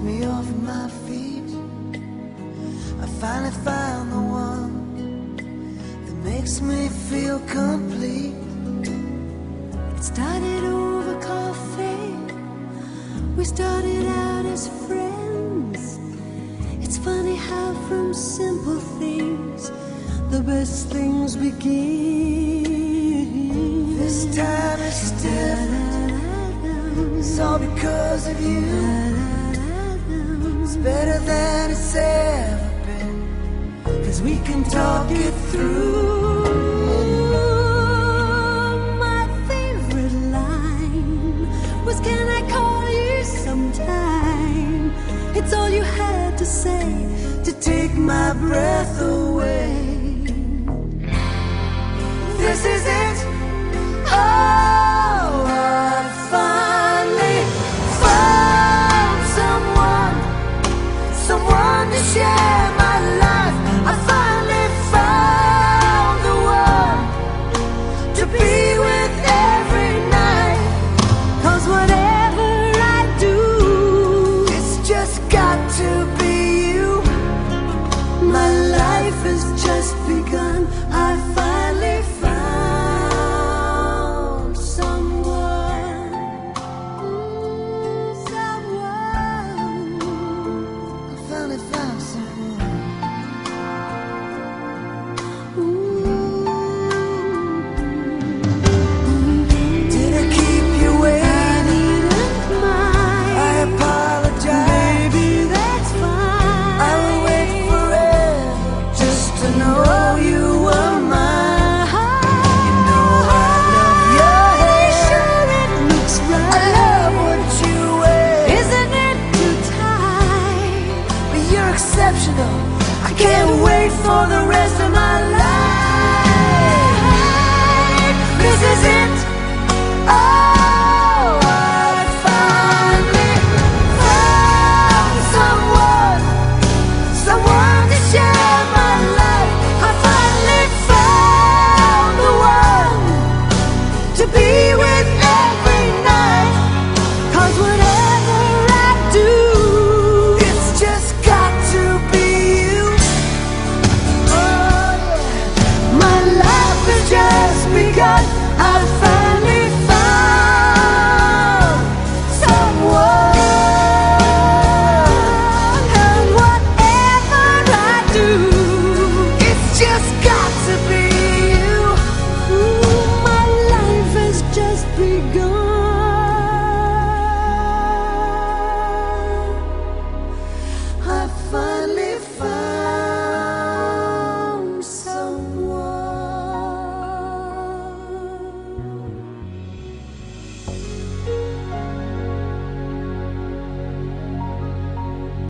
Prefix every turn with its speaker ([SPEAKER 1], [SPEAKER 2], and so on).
[SPEAKER 1] me off my feet. I finally found the one that makes me feel complete.
[SPEAKER 2] It started over coffee. We started out as friends. It's funny how from simple things the best things begin.
[SPEAKER 1] This time it's different. It's all because of you. It's better than it's ever been, 'cause we can talk it through.